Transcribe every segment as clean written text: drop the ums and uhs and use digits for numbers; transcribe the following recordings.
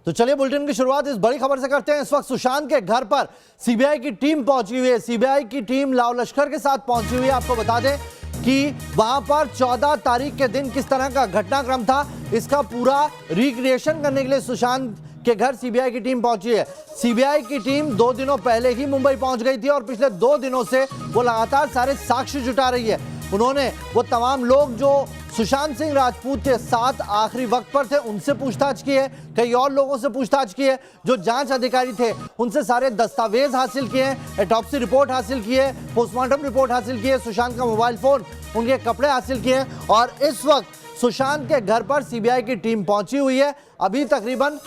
तो चलिए बुलेटिन की शुरुआत इस बड़ी खबर से करते हैं। इस वक्त सुशांत के घर पर सीबीआई की टीम पहुंची हुई है। सीबीआई की टीम लाव लश्कर के साथ पहुंची हुई है। आपको बता दें कि वहां पर 14 तारीख के दिन किस तरह का घटनाक्रम था, इसका पूरा रिक्रिएशन करने के लिए सुशांत के घर सीबीआई की टीम पहुंची है। सीबीआई की टीम 2 दिनों पहले ही मुंबई पहुंच गई थी और पिछले 2 दिनों से वो लगातार सारे साक्ष्य जुटा रही है। उन्होंने वो तमाम लोग जो सुशांत सिंह राजपूत के साथ आखिरी वक्त पर थे उनसे पूछताछ की है, कई और लोगों से पूछताछ की है, जो जांच अधिकारी थे उनसे सारे दस्तावेज हासिल किए हैं, ऑटोप्सी रिपोर्ट हासिल की है, पोस्टमार्टम रिपोर्ट हासिल की है, सुशांत का मोबाइल फोन, उनके कपड़े हासिल किए हैं और इस वक्त सुशांत के घर पर सीबीआई की टीम पहुंची हुई है। अभी तकरीबन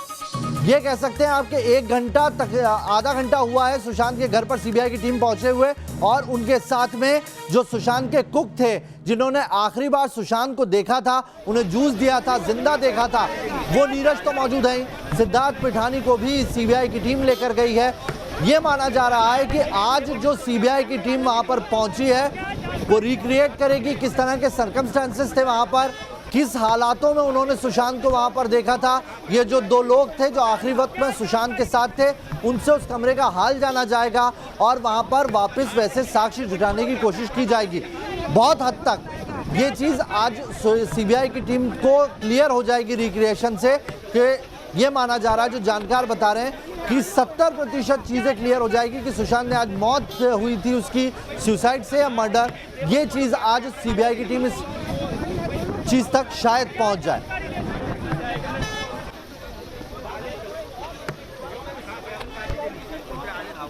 ये कह सकते हैं आपके 1 घंटा तक आधा घंटा हुआ है सुशांत के घर पर सीबीआई की टीम पहुंचे हुए और उनके साथ में जो सुशांत के कुक थे, जिन्होंने आखिरी बार सुशांत को देखा था, उन्हें जूस दिया था, जिंदा देखा था, वो नीरज तो मौजूद है। सिद्धार्थ पिठानी को भी सीबीआई की टीम लेकर गई है। ये माना जा रहा है कि आज जो सीबीआई की टीम वहां पर पहुंची है वो रिक्रिएट करेगी किस तरह के सर्कमस्टेंसेस थे वहां पर, किस हालातों में उन्होंने सुशांत को वहां पर देखा था। ये जो 2 लोग थे जो आखिरी वक्त में सुशांत के साथ थे, उनसे उस कमरे का हाल जाना जाएगा और वहां पर वापस वैसे साक्ष्य जुटाने की कोशिश की जाएगी। बहुत हद तक ये चीज़ आज सीबीआई की टीम को क्लियर हो जाएगी रिक्रिएशन से, कि ये माना जा रहा है, जो जानकार बता रहे हैं कि 70% चीज़ें क्लियर हो जाएगी कि सुशांत ने आज मौत हुई थी उसकी सुसाइड से या मर्डर। ये चीज़ आज सीबीआई की टीम इस चीज तक शायद पहुंच जाए।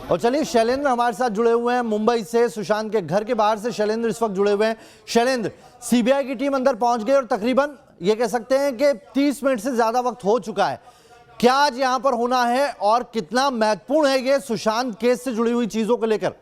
और चलिए शैलेंद्र हमारे साथ जुड़े हुए हैं मुंबई से, सुशांत के घर के बाहर से शैलेंद्र इस वक्त जुड़े हुए हैं। शैलेंद्र, सीबीआई की टीम अंदर पहुंच गई और तकरीबन ये कह सकते हैं कि 30 मिनट से ज्यादा वक्त हो चुका है। क्या आज यहां पर होना है और कितना महत्वपूर्ण है ये सुशांत केस से जुड़ी हुई चीजों को लेकर?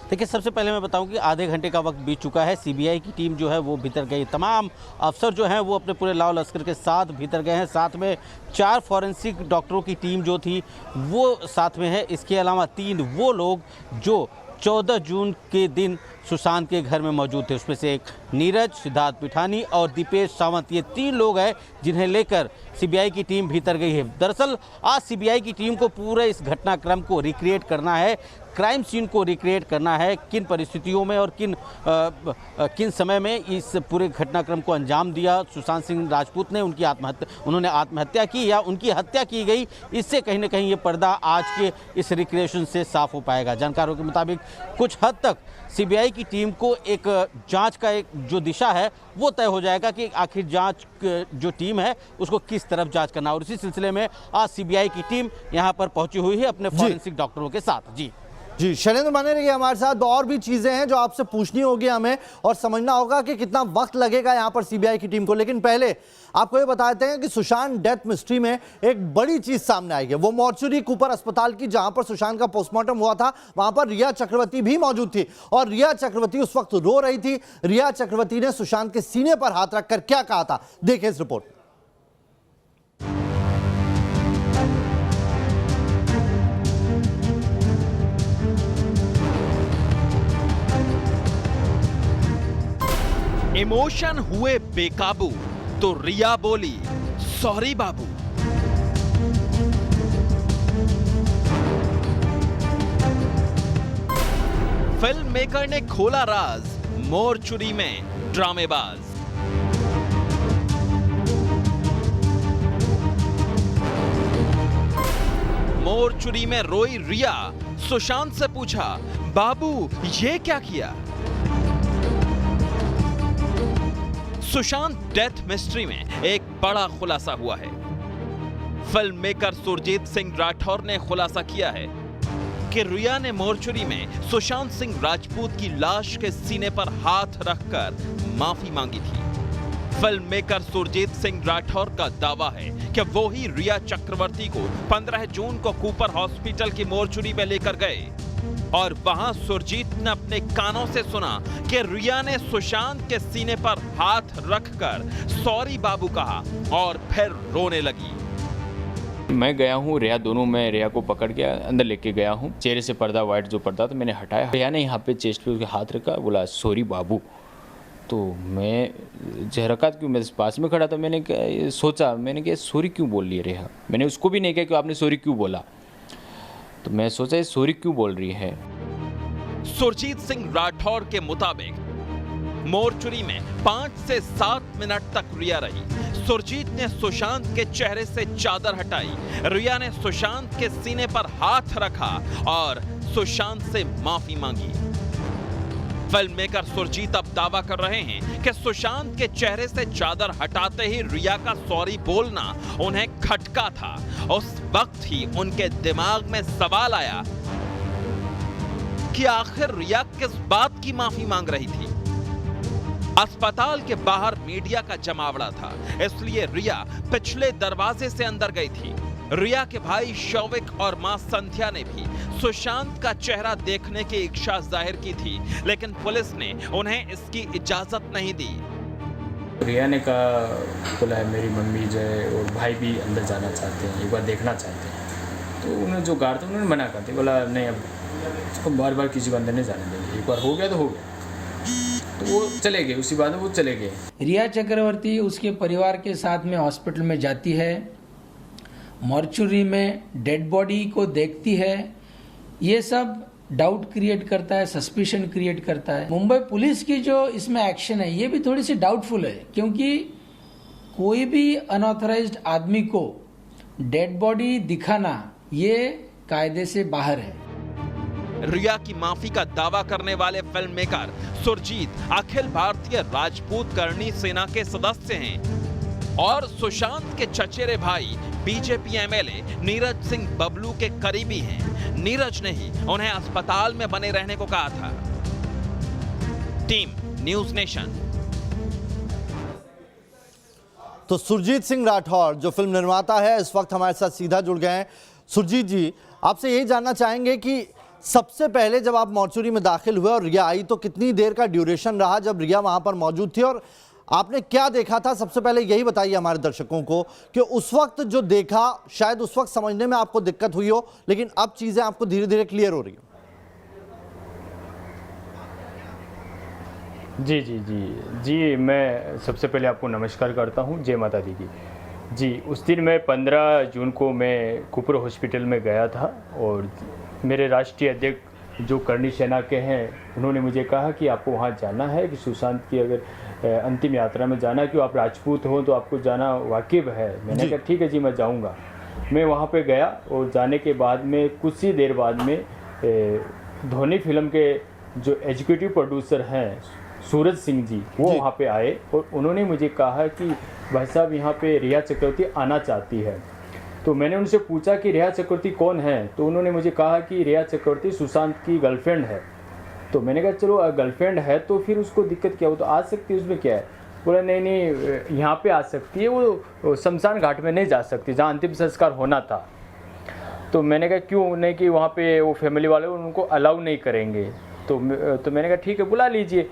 देखिए, सबसे पहले मैं बताऊं कि आधे घंटे का वक्त बीत चुका है। सीबीआई की टीम जो है वो भीतर गई, तमाम अफसर जो हैं वो अपने पूरे लाव लश्कर के साथ भीतर गए हैं। साथ में 4 फॉरेंसिक डॉक्टरों की टीम जो थी वो साथ में है। इसके अलावा 3 वो लोग जो 14 जून के दिन सुशांत के घर में मौजूद थे, उसमें से एक नीरज, सिद्धार्थ पिठानी और दीपेश सावंत, ये 3 लोग हैं जिन्हें लेकर सीबीआई की टीम भीतर गई है। दरअसल आज सीबीआई की टीम को पूरे इस घटनाक्रम को रिक्रिएट करना है, क्राइम सीन को रिक्रिएट करना है, किन परिस्थितियों में और किन समय में इस पूरे घटनाक्रम को अंजाम दिया सुशांत सिंह राजपूत ने, उन्होंने आत्महत्या की या उनकी हत्या की गई। इससे कहीं ना कहीं ये पर्दा आज के इस रिक्रिएशन से साफ हो पाएगा। जानकारों के मुताबिक कुछ हद तक सीबीआई की टीम को एक जांच का एक जो दिशा है वो तय हो जाएगा कि आखिर जांच जो टीम है उसको किस तरफ जांच करना, और इसी सिलसिले में आज सीबीआई की टीम यहां पर पहुंची हुई है अपने फॉरेंसिक डॉक्टरों के साथ। जी शैलेंद्र बने रहिए हमारे साथ। और भी चीजें हैं जो आपसे पूछनी होगी हमें और समझना होगा कि कितना वक्त लगेगा यहां पर सीबीआई की टीम को। लेकिन पहले आपको ये बताते हैं कि सुशांत डेथ मिस्ट्री में एक बड़ी चीज सामने आई है। वो मॉर्चुरी कूपर अस्पताल की, जहां पर सुशांत का पोस्टमार्टम हुआ था, वहां पर रिया चक्रवर्ती भी मौजूद थी और रिया चक्रवर्ती उस वक्त रो रही थी। रिया चक्रवर्ती ने सुशांत के सीने पर हाथ रखकर क्या कहा था, देखिए इस रिपोर्ट। इमोशन हुए बेकाबू तो रिया बोली, सॉरी बाबू। फिल्म मेकर ने खोला राज, मोरचुरी में ड्रामेबाज। मोरचुरी में रोई रिया, सुशांत से पूछा, बाबू ये क्या किया? सुशांत डेथ मिस्ट्री में एक बड़ा खुलासा हुआ है। फिल्म मेकर सुरजीत सिंह राठौर ने खुलासा किया है कि रिया ने मोर्चुरी में सुशांत सिंह राजपूत की लाश के सीने पर हाथ रखकर माफी मांगी थी। फिल्म मेकर सुरजीत सिंह राठौर का दावा है कि वो ही रिया चक्रवर्ती को 15 जून को कूपर हॉस्पिटल की मोर्चुरी में लेकर गए और वहां सुरजीत ने अपने कानों से सुना कि रिया ने सुशांत के सीने पर हाथ रखकर सॉरी बाबू कहा और फिर रोने लगी। मैं गया हूँ रिया, दोनों मैं रिया को पकड़ के अंदर लेके गया हूँ। चेहरे से पर्दा, वाइट जो पर्दा था मैंने हटाया। रिया ने यहाँ पे चेस्ट पे उसके हाथ रखा, बोला सॉरी बाबू। तो मैं जहरकात क्यों, मैं पास में खड़ा था, मैंने सोचा, मैंने कहा सॉरी क्यों बोल रही है रेहा। मैंने उसको भी नहीं कहा कि आपने सॉरी क्यों बोला, तो मैं सोचा ये सॉरी क्यों बोल रही है। सुरजीत सिंह राठौर के मुताबिक मोर्चुरी में 5 से 7 मिनट तक रिया रही। सुरजीत ने सुशांत के चेहरे से चादर हटाई, रिया ने सुशांत के सीने पर हाथ रखा और सुशांत से माफी मांगी। फिल्म मेकर सुरजीत अब दावा कर रहे हैं कि सुशांत के चेहरे से चादर हटाते ही रिया का सॉरी बोलना उन्हें खटका था। उस वक्त ही उनके दिमाग में सवाल आया कि आखिर रिया किस बात की माफी मांग रही थी। अस्पताल के बाहर मीडिया का जमावड़ा था, इसलिए रिया पिछले दरवाजे से अंदर गई थी। रिया के भाई शौविक और मां संध्या ने भी सुशांत का चेहरा देखने की इच्छा जाहिर की थी, लेकिन पुलिस ने उन्हें इसकी इजाजत नहीं दी। रिया ने कहा, बोला है मेरी मम्मी जो है और भाई भी अंदर जाना चाहते हैं, एक बार देखना चाहते हैं। तो उन्होंने जो गार्ड था उन्होंने मना कर दिया, बोला नहीं अब उसको बार बार किसी को अंदर नहीं जाने देंगे, एक बार हो गया तो हो गया। तो वो चले गए, उसी बात में वो चले गए। रिया चक्रवर्ती उसके परिवार के साथ में हॉस्पिटल में जाती है, मॉर्चुरी में डेड बॉडी को देखती है। ये सब डाउट क्रिएट करता है, सस्पिशन क्रिएट करता है। मुंबई पुलिस की जो इसमें एक्शन है ये भी थोड़ी सी डाउटफुल है, क्योंकि कोई भी अनऑथराइज्ड आदमी को डेड बॉडी दिखाना ये कायदे से बाहर है। रिया की माफी का दावा करने वाले फिल्म मेकर सुरजीत अखिल भारतीय राजपूत करणी सेना के सदस्य हैं और सुशांत के चचेरे भाई बीजेपी एमएलए नीरज सिंह बबलू के करीबी हैं। नीरज ने ही उन्हें अस्पताल में बने रहने को कहा था। Team news nation. तो सुरजीत सिंह राठौर जो फिल्म निर्माता है इस वक्त हमारे साथ सीधा जुड़ गए हैं। सुरजीत जी, आपसे यही जानना चाहेंगे कि सबसे पहले जब आप मॉर्चुरी में दाखिल हुए और रिया आई तो कितनी देर का ड्यूरेशन रहा जब रिया वहां पर मौजूद थी, और आपने क्या देखा था? सबसे पहले यही बताइए हमारे दर्शकों को कि उस वक्त जो देखा शायद उस वक्त समझने में आपको दिक्कत हुई हो, लेकिन अब चीजें आपको धीरे धीरे क्लियर हो रही हो। जी जी जी जी, मैं सबसे पहले आपको नमस्कार करता हूँ, जय माता दी की। जी, उस दिन मैं 15 जून को मैं कुपर हॉस्पिटल में गया था और मेरे राष्ट्रीय अध्यक्ष जो करणी सेना के हैं उन्होंने मुझे कहा कि आपको वहाँ जाना है, कि सुशांत की अगर अंतिम यात्रा में जाना, क्यों आप राजपूत हो तो आपको जाना वाकिब है। मैंने कहा ठीक है जी, मैं जाऊँगा। मैं वहाँ पे गया और जाने के बाद में कुछ ही देर बाद में धोनी फिल्म के जो एग्जीक्यूटिव प्रोड्यूसर हैं सूरज सिंह जी, वो वहाँ पे आए और उन्होंने मुझे कहा कि भाई साहब यहाँ पे रिया चक्रवर्ती आना चाहती है। तो मैंने उनसे पूछा कि रिया चक्रवर्ती कौन है, तो उन्होंने मुझे कहा कि रिया चक्रवर्ती सुशांत की गर्लफ्रेंड है। तो मैंने कहा चलो गर्लफ्रेंड है तो फिर उसको दिक्कत क्या, वो तो आ सकती है, उसमें क्या है। बोला नहीं नहीं, यहाँ पे आ सकती है, वो शमशान घाट में नहीं जा सकती जहाँ अंतिम संस्कार होना था। तो मैंने कहा क्यों नहीं, कि वहाँ पे वो फैमिली वाले उनको अलाउ नहीं करेंगे। तो मैंने कहा ठीक है, बुला लीजिए,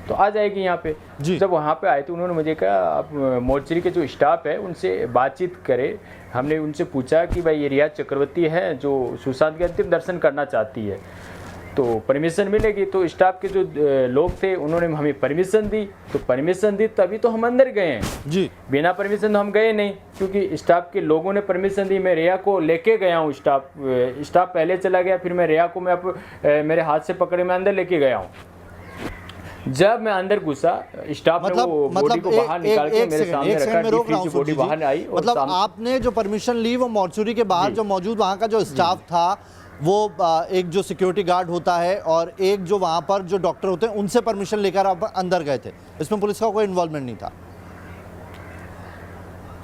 तो आ जाएगी यहाँ पे। जब वहाँ पे आए तो उन्होंने मुझे कहा आप मोर्चरी के जो स्टाफ है उनसे बातचीत करें। हमने उनसे पूछा कि भाई ये रिया चक्रवर्ती है जो सुशांत के अंतिम दर्शन करना चाहती है, तो परमिशन मिलेगी। तो स्टाफ के जो लोग थे उन्होंने हमें परमिशन दी, तो परमिशन दी तभी तो हम अंदर गए हैं जी, बिना परमिशन तो हम गए नहीं, क्योंकि स्टाफ के लोगों ने परमिशन दी। मैं रिया को लेके गया हूँ, स्टाफ पहले चला गया, फिर मैं रिया को मैं मेरे हाथ से पकड़े मैं अंदर लेके गया हूँ। जब मैं अंदर घुसा, स्टाफ ने वो बॉडी को बाहर निकाल के मेरे सामने रखा, डीपी की बॉडी बाहर आई। मतलब आपने जो परमिशन ली वो मॉर्चुरी के बाहर जो मौजूद वहाँ का जो स्टाफ था, वो एक जो सिक्योरिटी गार्ड होता है और एक जो वहाँ पर जो डॉक्टर होते हैं उनसे परमिशन लेकर आप अंदर गए थे, इसमें पुलिस का कोई इन्वॉल्वमेंट नहीं था?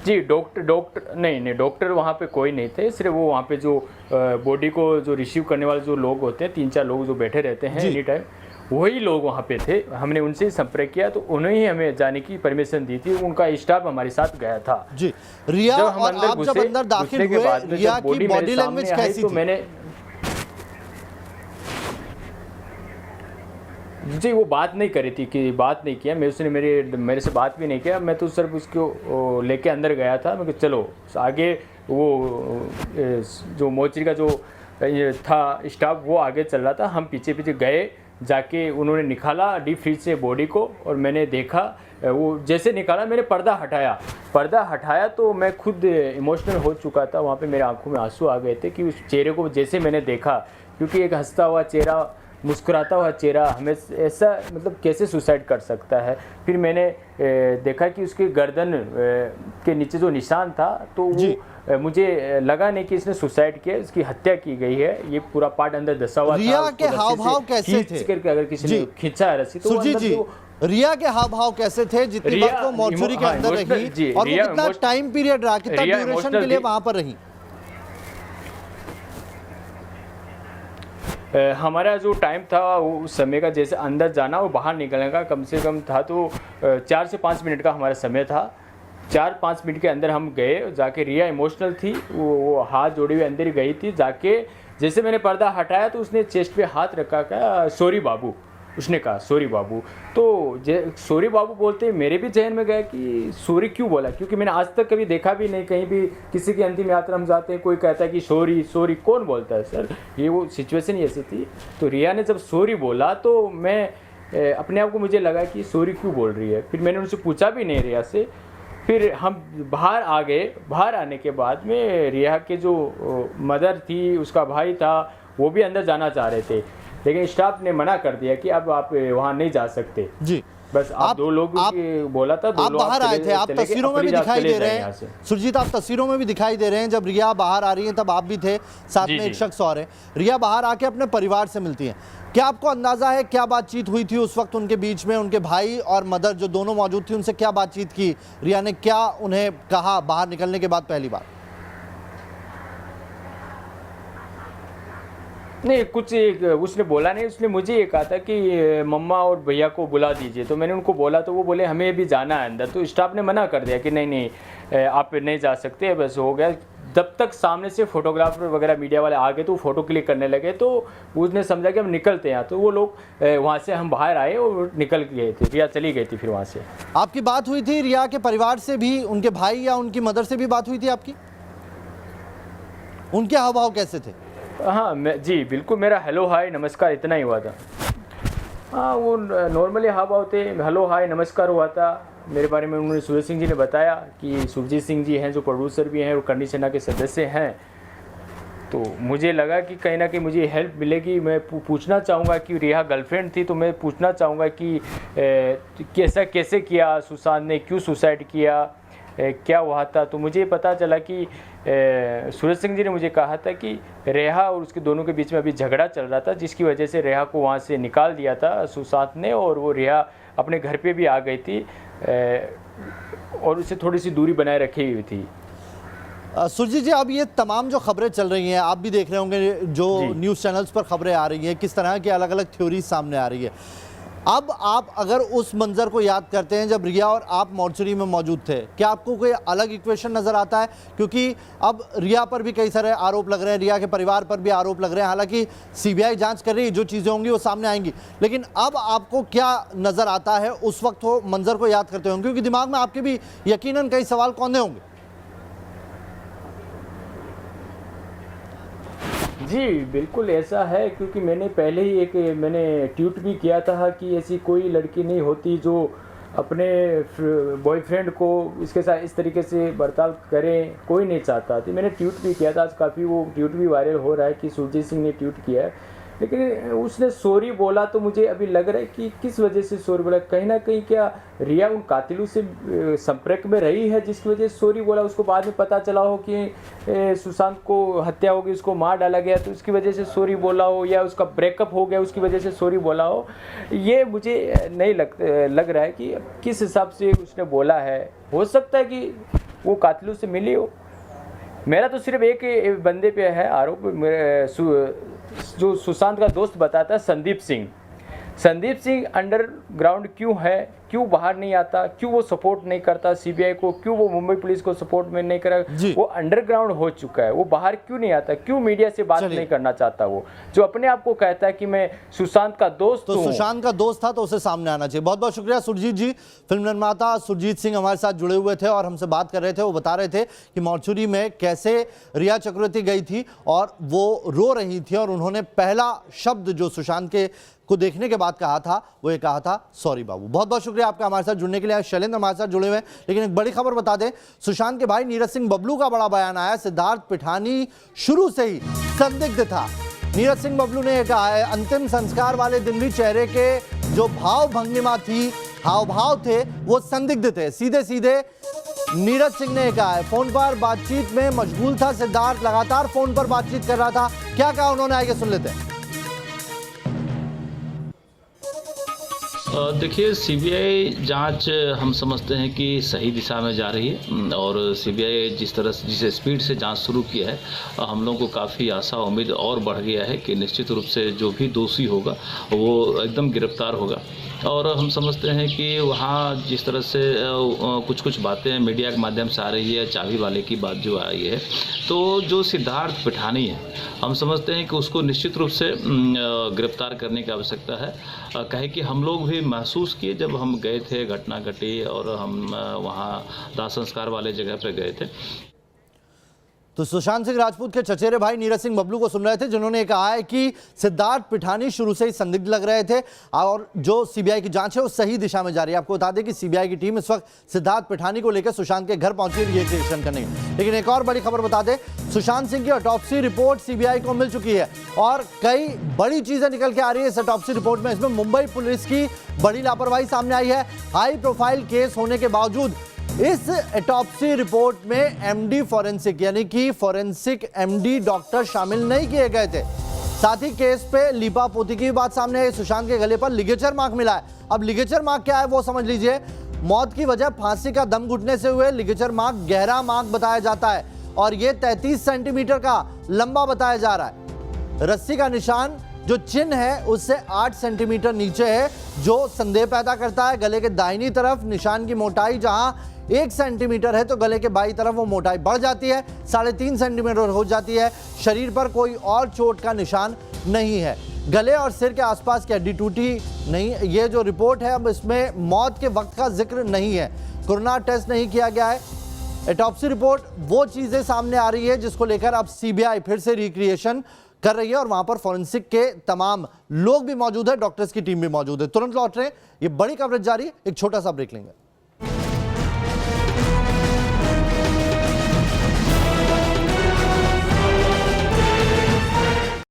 जी, डॉक्टर नहीं, डॉक्टर वहाँ पे कोई नहीं थे, सिर्फ वो वहाँ पे जो बॉडी को जो रिसीव करने वाले जो लोग होते हैं, 3-4 लोग जो बैठे रहते हैं एनी टाइम, वही लोग वहाँ पे थे। हमने उनसे संपर्क किया तो उन्होंने ही हमें जाने की परमिशन दी थी, उनका स्टाफ हमारे साथ गया था जी। रिया, जब हम अंदर घुसे, जब अंदर दाखिल हुए, रिया की बॉडी लैंग्वेज कैसी तो थी? मैंने जी वो बात नहीं करी थी, कि बात नहीं किया मैं, उसने मेरे से बात भी नहीं किया। मैं तो सिर्फ उसको लेके अंदर गया था। मैं कहा चलो आगे, वो जो मोर्चरी का जो था स्टाफ वो आगे चल रहा था, हम पीछे पीछे गए। जाके उन्होंने निकाला डीप फ्रीज से बॉडी को, और मैंने देखा वो जैसे निकाला, मैंने पर्दा हटाया तो मैं खुद इमोशनल हो चुका था। वहाँ पे मेरे आंखों में आंसू आ गए थे कि उस चेहरे को जैसे मैंने देखा, क्योंकि एक हंसता हुआ चेहरा, मुस्कुराता हुआ चेहरा हमें ऐसा मतलब कैसे सुसाइड कर सकता है। फिर मैंने देखा कि उसके गर्दन के नीचे जो निशान था, तो वो मुझे लगा नहीं कि इसने सुसाइड किया, इसकी हत्या की गई है। ये पूरा पार्ट अंदर दसा हुआ था। रिया के हाव भाव कैसे थे? करके अगर किसी ने खींचा है रस्सी तो सुरजीत जी, रिया के हाव भाव कैसे थे जितनी वक्त वो मॉर्चरी के अंदर रही, और वो कितना टाइम पीरियड रहा, कितना ड्यूरेशन के लिए वहां पर रही? हमारा जो टाइम था उस समय का, जैसे अंदर जाना और बाहर निकलने का कम से कम था तो 4 से 5 मिनट का हमारा समय था। 4-5 मिनट के अंदर हम गए, जाके रिया इमोशनल थी, वो हाथ जोड़े हुए अंदर गई थी। जाके जैसे मैंने पर्दा हटाया तो उसने चेस्ट पे हाथ रखा, कहा सॉरी बाबू, उसने कहा सॉरी बाबू। तो सॉरी बाबू बोलते मेरे भी जहन में गया कि सॉरी क्यों बोला, क्योंकि मैंने आज तक कभी देखा भी नहीं, कहीं भी किसी की अंतिम यात्रा हम जाते हैं कोई कहता है कि सॉरी सॉरी, कौन बोलता है सर, ये वो सिचुएशन ही ऐसी थी। तो रिया ने जब सॉरी बोला तो मैं अपने आप को मुझे लगा कि सॉरी क्यों बोल रही है। फिर मैंने उनसे पूछा भी नहीं रिया से। फिर हम बाहर आ गए। बाहर आने के बाद में रिया के जो मदर थी, उसका भाई था, वो भी अंदर जाना चाह रहे थे, लेकिन स्टाफ ने मना कर दिया कि अब आप वहाँ नहीं जा सकते। जी, बस आप 2 लोग बोला था, 2 आप लोग बाहर आए थे, आप तस्वीरों में भी दिखाई दे रहे हैं। सुरजीत, आप तस्वीरों में भी दिखाई दे रहे हैं, जब रिया बाहर आ रही है तब आप भी थे, साथ में एक शख्स और है। रिया बाहर आके अपने परिवार से मिलती हैं, क्या आपको अंदाजा है क्या बातचीत हुई थी उस वक्त उनके बीच में? उनके भाई और मदर जो दोनों मौजूद थी, उनसे क्या बातचीत की रिया ने, क्या उन्हें कहा बाहर निकलने के बाद पहली बार? नहीं, कुछ उसने बोला नहीं। उसने मुझे ये कहा था कि मम्मा और भैया को बुला दीजिए। तो मैंने उनको बोला तो वो बोले हमें भी जाना है अंदर। तो स्टाफ ने मना कर दिया कि नहीं आप नहीं जा सकते, बस हो गया। जब तक सामने से फोटोग्राफर वगैरह मीडिया वाले आ गए तो फ़ोटो क्लिक करने लगे, तो उसने समझा कि हम निकलते हैं। तो वो लोग वहाँ से हम बाहर आए और निकल गए थे। रिया चली गई थी फिर वहाँ से। आपकी बात हुई थी रिया के परिवार से भी, उनके भाई या उनकी मदर से भी बात हुई थी आपकी? उनके हाव भाव कैसे थे? हाँ जी बिल्कुल, मेरा हेलो हाय नमस्कार इतना ही हुआ था। हाँ, वो नॉर्मली हाव भाव थे, हेलो हाय नमस्कार हुआ था। मेरे बारे में उन्होंने सूरज सिंह जी ने बताया कि सुरजीत सिंह जी हैं जो प्रोड्यूसर भी हैं और करनी सेना के सदस्य हैं। तो मुझे लगा कि कहीं ना कहीं मुझे हेल्प मिलेगी। मैं पूछना चाहूँगा कि रिया गर्लफ्रेंड थी, तो मैं पूछना चाहूँगा कि कैसे किया सुशांत ने, क्यों सुसाइड किया, क्या हुआ था। तो मुझे पता चला कि सूरज सिंह जी ने मुझे कहा था कि रेहा और उसके दोनों के बीच में अभी झगड़ा चल रहा था, जिसकी वजह से रेहा को वहाँ से निकाल दिया था सुशांत ने, और वो रेहा अपने घर पे भी आ गई थी और उससे थोड़ी सी दूरी बनाए रखी हुई थी। सुरजीत जी, अब ये तमाम जो खबरें चल रही हैं, आप भी देख रहे होंगे जो न्यूज़ चैनल्स पर खबरें आ रही हैं, किस तरह की अलग अलग थ्योरीज सामने आ रही है। अब आप अगर उस मंजर को याद करते हैं जब रिया और आप मॉर्चरी में मौजूद थे, क्या आपको कोई अलग इक्वेशन नज़र आता है? क्योंकि अब रिया पर भी कई सारे आरोप लग रहे हैं, रिया के परिवार पर भी आरोप लग रहे हैं। हालांकि सीबीआई जांच कर रही है, जो चीज़ें होंगी वो सामने आएंगी, लेकिन अब आपको क्या नज़र आता है उस वक्त वो मंजर को याद करते होंगे? क्योंकि दिमाग में आपके भी यकीनन कई सवाल कौंधे होंगे। जी बिल्कुल ऐसा है, क्योंकि मैंने पहले ही मैंने ट्वीट भी किया था कि ऐसी कोई लड़की नहीं होती जो अपने बॉयफ्रेंड को इसके साथ इस तरीके से बर्ताव करें, कोई नहीं चाहता। तो मैंने ट्वीट भी किया था, आज काफ़ी वो ट्वीट भी वायरल हो रहा है कि सुरजीत सिंह ने ट्वीट किया है, लेकिन उसने सॉरी बोला। तो मुझे अभी लग रहा है कि किस वजह से सॉरी बोला, कहीं ना कहीं क्या रिया उन कातिलों से संपर्क में रही है जिसकी वजह से सॉरी बोला। उसको बाद में पता चला हो कि सुशांत को हत्या होगी, उसको मार डाला गया, तो उसकी वजह से सॉरी बोला हो, या उसका ब्रेकअप हो गया उसकी वजह से सॉरी बोला हो। ये मुझे नहीं लग रहा है कि किस हिसाब से उसने बोला है। हो सकता है कि वो कातिलों से मिली हो। मेरा तो सिर्फ एक बंदे पे है आरोप, जो सुशांत का दोस्त बताता है, संदीप सिंह अंडरग्राउंड क्यों है, क्यों बाहर नहीं आता, क्यों वो सपोर्ट नहीं करता सीबीआई को, क्यों वो मुंबई पुलिस को सपोर्ट में नहीं करा, वो अंडरग्राउंड हो चुका है, वो बाहर क्यों नहीं आता, क्यों मीडिया से बात नहीं करना चाहता, वो जो अपने आप को कहता है कि मैं सुशांत का दोस्त हूं। सुशांत का दोस्त था तो उसे सामने आना चाहिए। बहुत बहुत शुक्रिया सुरजीत जी। फिल्म निर्माता सुरजीत सिंह हमारे साथ जुड़े हुए थे और हमसे बात कर रहे थे। वो बता रहे थे कि मॉर्चुरी में कैसे रिया चक्रवर्ती गई थी और वो रो रही थी और उन्होंने पहला शब्द जो सुशांत के को देखने के बाद कहा था वो ये कहा था, सॉरी बाबू। बहुत बहुत शुक्रिया आपका हमारे साथ जुड़ने के लिए। शैलेंद्र हमारे साथ जुड़े हुए हैं। लेकिन एक बड़ी खबर बता दें, सुशांत के भाई नीरज सिंह बबलू का बड़ा बयान आया। सिद्धार्थ पिठानी शुरू से ही संदिग्ध था। नीरज सिंह बबलू ने कहा है अंतिम संस्कार वाले दिन भी चेहरे के जो भाव भंगिमा थी, हाव भाव थे, वो संदिग्ध थे। सीधे सीधे नीरज सिंह ने कहा है फोन पर बातचीत में मशगूल था सिद्धार्थ, लगातार फोन पर बातचीत कर रहा था। क्या कहा उन्होंने, आइए सुन लेते हैं। देखिए, सीबीआई जांच हम समझते हैं कि सही दिशा में जा रही है और सीबीआई जिस स्पीड से जांच शुरू किया है, हम लोगों को काफ़ी आशा उम्मीद और बढ़ गया है कि निश्चित रूप से जो भी दोषी होगा वो एकदम गिरफ्तार होगा। और हम समझते हैं कि वहाँ जिस तरह से कुछ बातें मीडिया के माध्यम से आ रही है, चाबी वाले की बात जो आई है, तो जो सिद्धार्थ पिठानी है, हम समझते हैं कि उसको निश्चित रूप से गिरफ्तार करने की आवश्यकता है। कहे कि हम लोग भी महसूस किए जब हम गए थे, घटना घटी और हम वहाँ दाह संस्कार वाले जगह पे गए थे। तो सुशांत सिंह राजपूत के चचेरे भाई नीरज सिंह बबलू को सुन रहे थे, जिन्होंने कहा है कि सिद्धार्थ पिठानी शुरू से ही संदिग्ध लग रहे थे और जो सीबीआई की जांच है वो सही दिशा में जा रही है। आपको बता दें कि सीबीआई की टीम इस वक्त सिद्धार्थ पिठानी को लेकर सुशांत के घर पहुंची है रिएक्शन करने। लेकिन एक और बड़ी खबर बता दें, सुशांत सिंह की ऑटोप्सी रिपोर्ट सीबीआई को मिल चुकी है और कई बड़ी चीजें निकल के आ रही है इस ऑटोप्सी रिपोर्ट में। इसमें मुंबई पुलिस की बड़ी लापरवाही सामने आई है। हाई प्रोफाइल केस होने के बावजूद इस ऑटोप्सी रिपोर्ट में एमडी फॉरेंसिक यानी कि फॉरेंसिक एमडी डॉक्टर शामिल नहीं किए गए थे। साथ ही केस पे लीपापोती की बात सामने आई। सुशांत के गले पर लिगेचर मार्क मिला है। अब लिगेचर मार्क क्या है वो समझ लीजिए। मौत की वजह फांसी का दम घुटने से हुए। लिगेचर मार्क गहरा मार्क बताया जाता है और ये 33 सेंटीमीटर का लंबा बताया जा रहा है। रस्सी का निशान जो चिन्ह है उससे 8 सेंटीमीटर नीचे है, जो संदेह पैदा करता है। गले के दाहिनी तरफ निशान की मोटाई जहां 1 सेंटीमीटर है तो गले के बाईं तरफ वो मोटाई बढ़ जाती है, 3.5 सेंटीमीटर हो जाती है। शरीर पर कोई और चोट का निशान नहीं है। गले और सिर के आसपास की हड्डी टूटी नहीं। ये जो रिपोर्ट है अब इसमें मौत के वक्त का जिक्र नहीं है। कोरोना टेस्ट नहीं किया गया है। ऑटोप्सी रिपोर्ट वो चीजें सामने आ रही है जिसको लेकर अब सीबीआई फिर से रिक्रिएशन कर रही है और वहां पर फॉरेंसिक के तमाम लोग भी मौजूद है, डॉक्टर्स की टीम भी मौजूद है। तुरंत लौट रहे हैं, ये बड़ी कवरेज जारी। एक छोटा सा ब्रेक लेंगे।